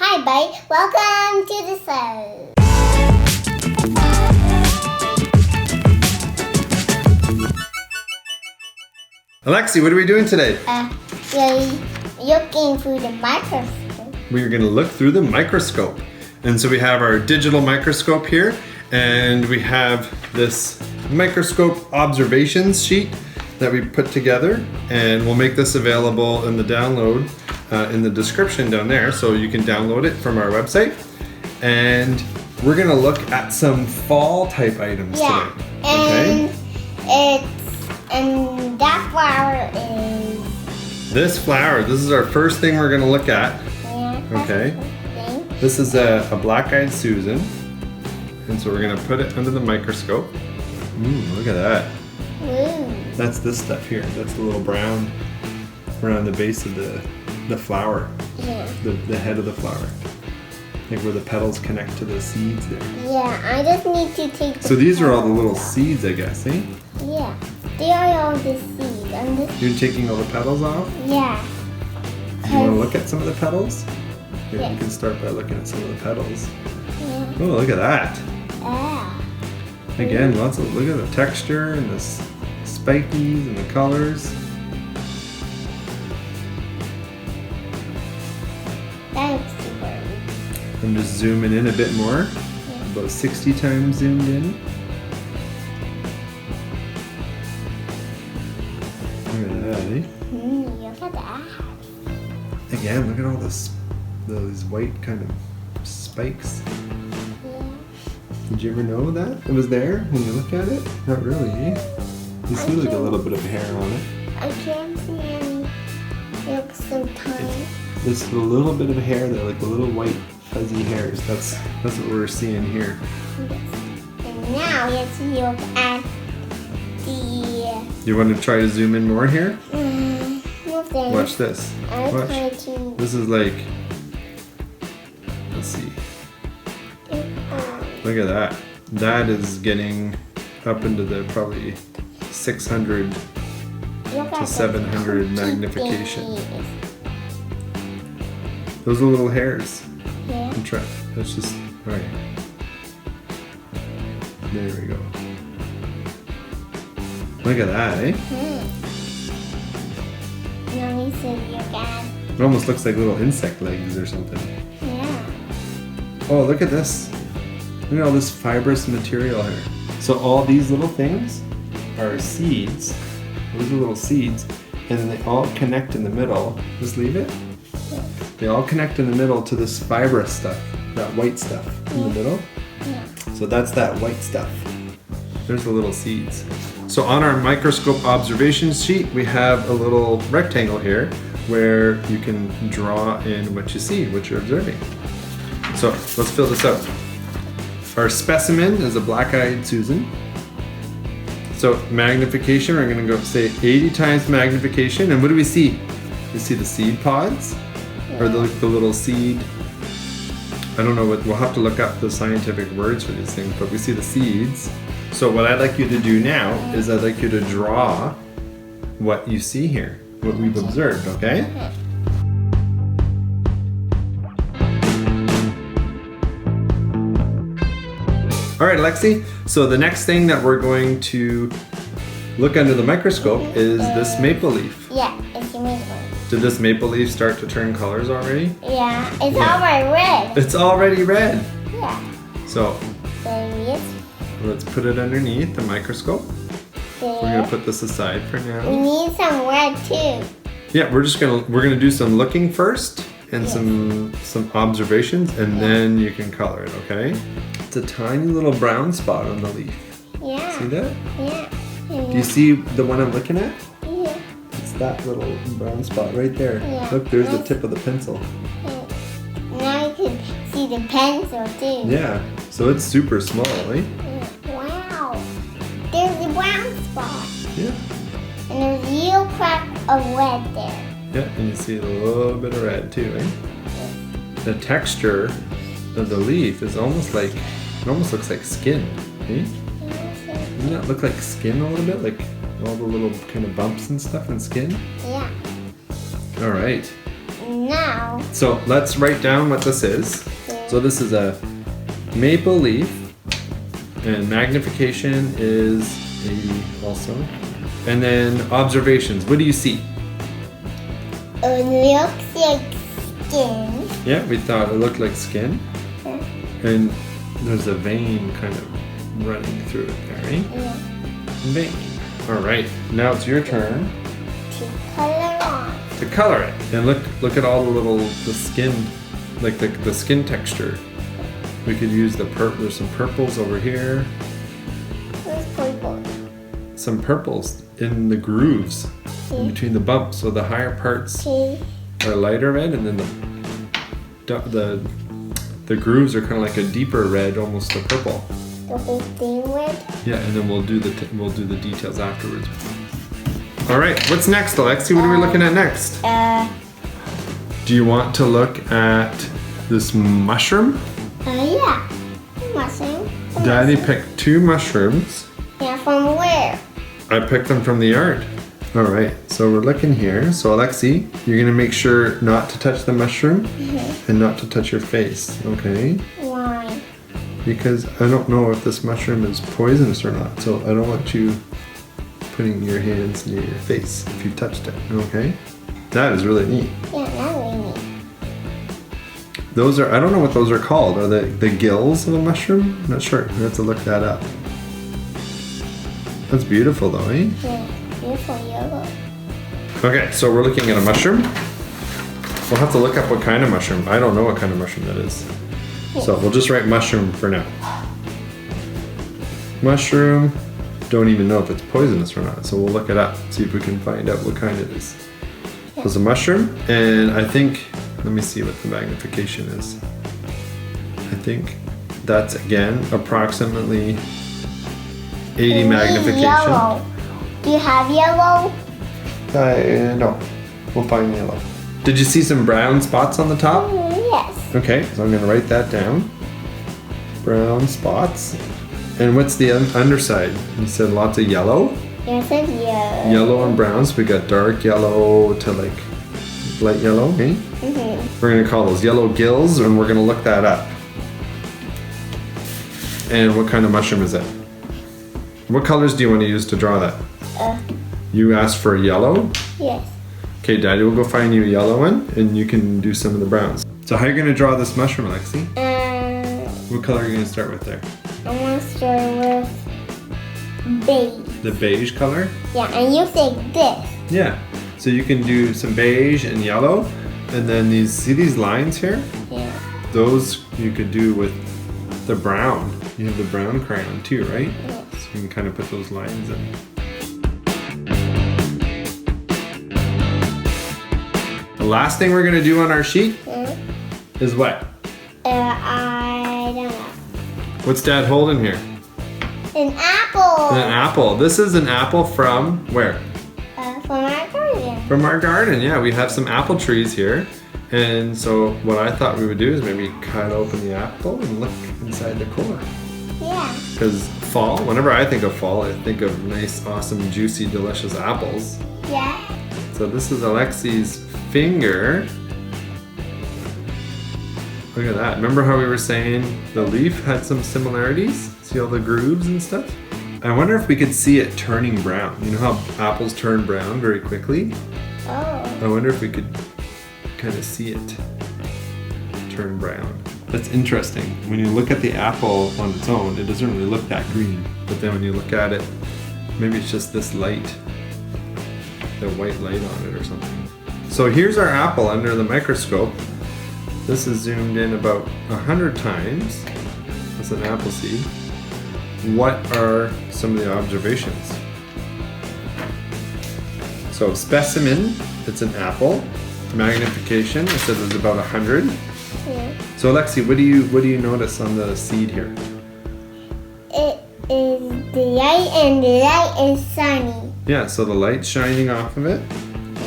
Hi, buddy. Welcome to the show. Alexie, what are we doing today? We're looking through the microscope. We're going to look through the microscope. And so we have our digital microscope here, and we have this microscope observations sheet that we put together, and we'll make this available in the download in the description down there, so you can download it from our website. And we're going to look at some fall type items today. And that flower is... This flower, this is our first thing we're going to look at. Yeah. Okay. This is a Blackeyed Susan. And so we're going to put it under the microscope. Look at that. Ooh. That's this stuff here. That's the little brown around the base of the flower. Yeah. The head of the flower. Like where the petals connect to the seeds there. Yeah, I just need to take the So these are all the little petals seeds, I guess, eh? off. Yeah. They are all the seeds. And this... You're taking all the petals off? Yeah. You want to look at some of the petals? Maybe Yes. you can start by looking at some of the petals. Yeah. Oh, look at that. Ah. Again, look at the texture and the spikies and the colors. That looks super. I'm just zooming in a bit more. Yeah. About 60 times zoomed in. Look at that, eh? Look at that. Again, look at all those white kind of spikes. Yeah. Did you ever know that it was there when you look at it? Not really, eh? You see like a little bit of hair on it. I can't see any. It looks so tiny. There's a little bit of hair there, like the little white fuzzy hairs. That's what we're seeing here. And now let's look at the... You want to try to zoom in more here? No thanks. Watch this. I'll Watch. try to... This is like, let's see. Look at that. That is getting up into the probably 600 to 700 magnification. Those are little hairs. Yeah. I'm trying. Let's just, all right. There we go. Look at that, eh? Now we see look at... It almost looks like little insect legs or something. Yeah. Oh, look at this. Look at all this fibrous material here. So all these little things are seeds. Those are little seeds. And then they all connect in the middle. Just leave it. They all connect in the middle to this fibrous stuff. That white stuff in the middle. Yeah. So that's that white stuff. There's the little seeds. So on our microscope observations sheet, we have a little rectangle here where you can draw in what you see, what you're observing. So let's fill this out. Our specimen is a Blackeyed Susan. So magnification, we're gonna go say 80 times magnification. And what do we see? We see the seed pods, or the little seed. I don't know what, we'll have to look up the scientific words for these things, but we see the seeds. So what I'd like you to do now is I'd like you to draw what you see here, what we've observed, okay? All right, Alexie, so the next thing that we're going to look under the microscope is this maple leaf. Yeah, it's a maple. Did this maple leaf start to turn colors already? Yeah, it's already red. It's already red. Yeah. So There it is. let's put it underneath the microscope. We're There. gonna put this aside for We now. need some red too. Yeah, we're gonna do some looking first and some observations, and then you can color it, okay? It's a tiny little brown spot on the leaf. Yeah. See that? Yeah. Do you see the one I'm looking at? Yeah. It's that little brown spot right there. Yeah. Look, there's the tip of the pencil. Now you can see the pencil too. Yeah, so it's super small, eh? Yeah. Wow. There's a brown spot. Yeah. And there's a little crack of red there. Yeah, and you see a little bit of red too, eh? The texture of the leaf is almost like, it almost looks like skin, eh? Doesn't that look like skin a little bit? Like all the little kind of bumps and stuff and skin? Yeah. All right. now. So let's write down what this is. So this is a maple leaf, and magnification is 80 also. And then observations. What do you see? It looks like skin. Yeah, we thought it looked like skin. Yeah. And there's a vein kind of running through it there, right? Yeah. Vein. All right, now it's your turn To color on. to color it. And look at all the skin, like the skin texture. We could use there's some purples over here. Where's purple? Some purples in the grooves in between the bumps. So the higher parts Okay. are lighter red, and then the grooves are kind of like a deeper red, almost a purple. The whole thing red. Yeah, and then we'll do the details afterwards. All right, what's next, Alexie? What are we looking at next? Do you want to look at this mushroom? Yeah. Mushroom. Daddy picked 2 mushrooms. Yeah, from where? I picked them from the yard. All right, so we're looking here. So Alexie, you're gonna make sure not to touch the mushroom and not to touch your face, okay? Why? Because I don't know if this mushroom is poisonous or not. So I don't want you putting your hands near your face if you touched it, okay? That is really neat. Yeah, not really. Those are, I don't know what those are called. Are they the gills of a mushroom? I'm not sure. We have to look that up. That's beautiful though, eh? Yeah, beautiful yellow. Okay, so we're looking at a mushroom. We'll have to look up what kind of mushroom. I don't know what kind of mushroom that is. So we'll just write mushroom for now. Mushroom. Don't even know if it's poisonous or not. So we'll look it up, see if we can find out what kind it is. So it's a mushroom, and I think, let me see what the magnification is. I think that's again approximately 80 magnification. Yellow. Do you have yellow? No, we'll find yellow. Did you see some brown spots on the top? Yes. Okay, so I'm gonna write that down. Brown spots. And what's the underside? You said lots of yellow? Yes, it's yellow. Yellow and brown, so we got dark yellow to like light yellow, eh? We're gonna call those yellow gills, and we're gonna look that up. And what kind of mushroom is it? What colors do you want to use to draw that? You asked for yellow? Yes. Okay, Daddy will go find you a yellow one, and you can do some of the browns. So how are you gonna draw this mushroom, Alexie? What color are you gonna start with there? I want to start with beige. The beige color? Yeah, and you say this. Yeah. So you can do some beige and yellow, and then see these lines here? Yeah. Those you could do with the brown. You have the brown crayon too, right? Yes. So you can kind of put those lines in. The last thing we're gonna do on our sheet is what? I don't know. What's Dad holding here? An apple. An apple. This is an apple from where? From our garden. From our garden, yeah. We have some apple trees here. And so what I thought we would do is maybe cut open the apple and look inside the core. Yeah. Because fall, whenever I think of fall, I think of nice, awesome, juicy, delicious apples. Yeah. So this is Alexie's finger. Look at that. Remember how we were saying the leaf had some similarities? See all the grooves and stuff? I wonder if we could see it turning brown. You know how apples turn brown very quickly? Oh. I wonder if we could kind of see it turn brown. That's interesting. When you look at the apple on its own, it doesn't really look that green. But then when you look at it, maybe it's just this light, the white light on it or something. So here's our apple under the microscope. This is zoomed in about 100 times. That's an apple seed. What are some of the observations? So specimen, it's an apple. Magnification, I said it was about 100. Yeah. So Alexie, what do you notice on the seed here? It is the light, and the light is sunny. Yeah, so the light's shining off of it.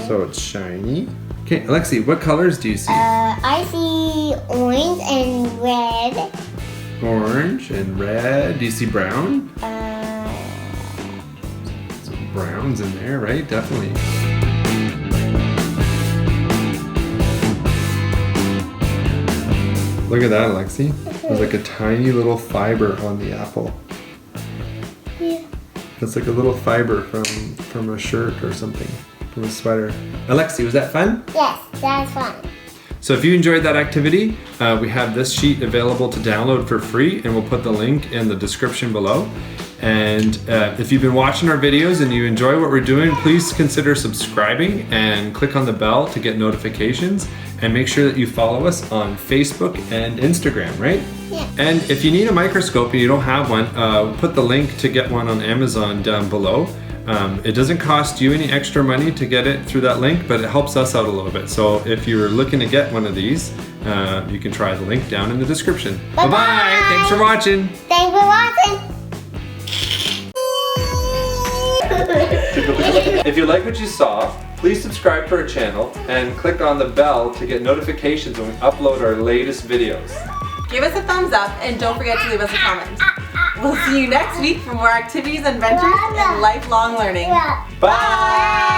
So it's shiny. Okay, Alexie, what colors do you see? I see orange and red. Orange and red. Do you see brown? Some browns in there, right? Definitely. Look at that, Alexie. There's like a tiny little fiber on the apple. Yeah. It's like a little fiber from a shirt or something, from a sweater. Alexie, was that fun? Yes, that's fun. So if you enjoyed that activity, we have this sheet available to download for free, and we'll put the link in the description below. And if you've been watching our videos and you enjoy what we're doing, please consider subscribing and click on the bell to get notifications, and make sure that you follow us on Facebook and Instagram, right? Yeah. And if you need a microscope and you don't have one, put the link to get one on Amazon down below. It doesn't cost you any extra money to get it through that link, but it helps us out a little bit. So if you're looking to get one of these, you can try the link down in the description. Bye-bye. Thanks for watching. Thanks for watching. If you like what you saw, please subscribe to our channel and click on the bell to get notifications when we upload our latest videos. Give us a thumbs up and don't forget to leave us a comment. We'll see you next week for more activities, adventures, and lifelong learning. Bye!